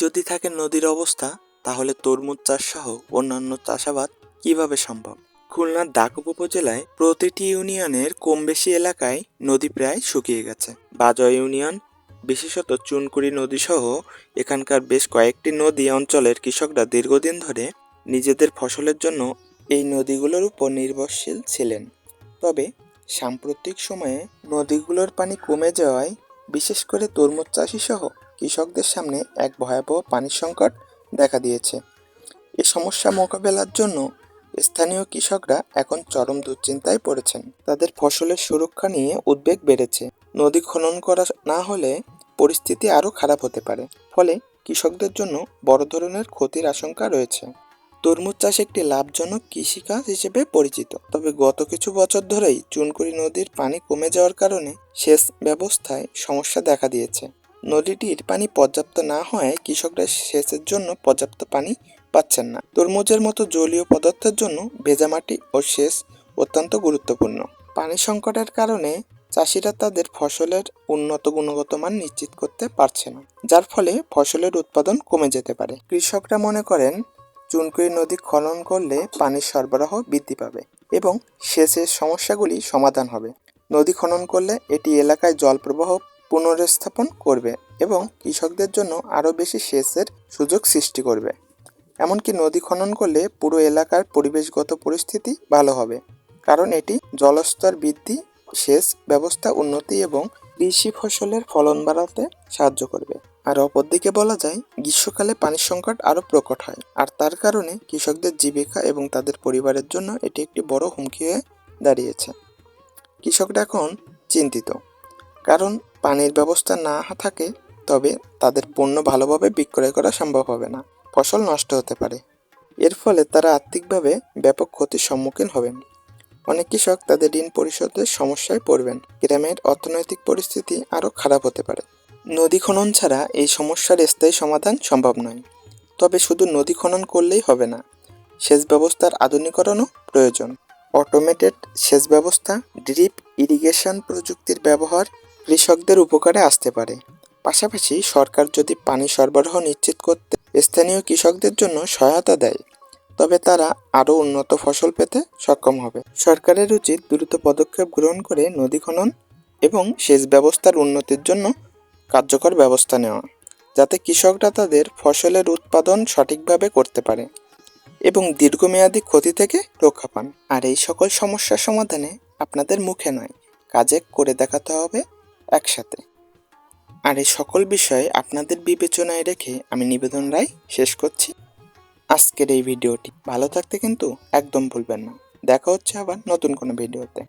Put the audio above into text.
যদি থাকে নদীর অবস্থা, তাহলে তরমুজ চাষ সহ অন্যান্য চাষাবাদ কিভাবে সম্ভব? খুলনার দাকুব উপজেলায় প্রতিটি ইউনিয়নের কম বেশি এলাকায় নদী প্রায় শুকিয়ে গেছে। বাজয় ইউনিয়ন, বিশেষত চুনকুড়ি নদী সহ এখানকার বেশ কয়েকটি নদী অঞ্চলের কৃষকরা দীর্ঘদিন ধরে নিজেদের ফসলের জন্য এই নদীগুলোর উপর নির্ভরশীল ছিলেন। তবে সাম্প্রতিক সময়ে নদীগুলোর পানি কমে যাওয়ায় বিশেষ করে তরমুজ চাষি সহ কৃষকদের সামনে এক ভয়াবহ পানির সংকট দেখা দিয়েছে। এ সমস্যা মোকাবেলার জন্য স্থানীয় কৃষকরা এখন চরম দুশ্চিন্তায় পড়েছেন। তাদের ফসলের সুরক্ষা নিয়ে উদ্বেগ বেড়েছে। নদী খনন করা না হলে পরিস্থিতি আরও খারাপ হতে পারে, ফলে কৃষকদের জন্য বড় ধরনের ক্ষতির আশঙ্কা রয়েছে। তরমুজ চাষ একটি লাভজনক কৃষিকাজ হিসেবে পরিচিত, তবে গত কিছু বছর ধরেই চুনকুড়ি নদীর পানি কমে যাওয়ার কারণে সেচ ব্যবস্থায় সমস্যা দেখা দিয়েছে। নদীটির পানি পর্যাপ্ত না হওয়ায় কৃষকরা সেচের জন্য পর্যাপ্ত পানি পাচ্ছেন না। তরমুজের মতো জলীয় পদার্থের জন্য ভেজা মাটি ও সেচ অত্যন্ত গুরুত্বপূর্ণ। পানি সংকটের কারণে চাষিরা তাদের ফসলের উন্নত গুণগত মান নিশ্চিত করতে পারছে না, যার ফলে ফসলের উৎপাদন কমে যেতে পারে। কৃষকরা মনে করেন চুনকুড়ি নদী খনন করলে পানির সরবরাহ বৃদ্ধি পাবে এবং সেচের সমস্যাগুলি সমাধান হবে। নদী খনন করলে এটি এলাকায় জল প্রবাহ পুনরুস্থাপন করবে এবং কৃষকদের জন্য আরও বেশি সেচের সুযোগ সৃষ্টি করবে। এমনকি নদী খনন করলে পুরো এলাকার পরিবেশগত পরিস্থিতি ভালো হবে, কারণ এটি জলস্তর বৃদ্ধি, সেচ ব্যবস্থা উন্নতি এবং কৃষি ফসলের ফলন বাড়াতে সাহায্য করবে। আর অপরদিকে বলা যায়, গ্রীষ্মকালে পানির সংকট আরও প্রকট হয়, আর তার কারণে কৃষকদের জীবিকা এবং তাদের পরিবারের জন্য এটি একটি বড় হুমকি হয়ে দাঁড়িয়েছে। কৃষকরা এখন চিন্তিত, কারণ পানির ব্যবস্থা না থাকে তবে তাদের পণ্য ভালোভাবে বিক্রয় করা সম্ভব হবে না, ফসল নষ্ট হতে পারে। এর ফলে তারা আর্থিকভাবে ব্যাপক ক্ষতির সম্মুখীন হবেন। অনেক কৃষক তাদের ঋণ পরিশোধের সমস্যায় পড়বেন। গ্রামের অর্থনৈতিক পরিস্থিতি আরও খারাপ হতে পারে। নদী খনন ছাড়া এই সমস্যার স্থায়ী সমাধান সম্ভব নয়। তবে শুধু নদী খনন করলেই হবে না, সেচ ব্যবস্থার আধুনিকরণও প্রয়োজন। অটোমেটেড সেচ ব্যবস্থা, ড্রিপ ইরিগেশন প্রযুক্তির ব্যবহার কৃষকদের উপকারে আসতে পারে। পাশাপাশি সরকার যদি পানি সরবরাহ নিশ্চিত করতে স্থানীয় কৃষকদের জন্য সহায়তা দেয়, তবে তারা আরও উন্নত ফসল পেতে সক্ষম হবে। সরকারের উচিত দ্রুত পদক্ষেপ গ্রহণ করে নদী খনন এবং সেচ ব্যবস্থার উন্নতির জন্য কার্যকর ব্যবস্থা নেওয়া, যাতে কৃষকরা তাদের ফসলের উৎপাদন সঠিকভাবে করতে পারে এবং দীর্ঘমেয়াদী ক্ষতি থেকে রক্ষা পান। আর এই সকল সমস্যার সমাধানে আপনাদের মুখে নয়, কাজে করে দেখাতে হবে একসাথে। আর এই সকল বিষয়ে আপনাদের বিবেচনায় রেখে আমি নিবেদন রায় শেষ করছি আজকের এই ভিডিওটি। ভালো থাকতে কিন্তু একদম ভুলবেন না। দেখা হচ্ছে আবার নতুন কোনো ভিডিওতে।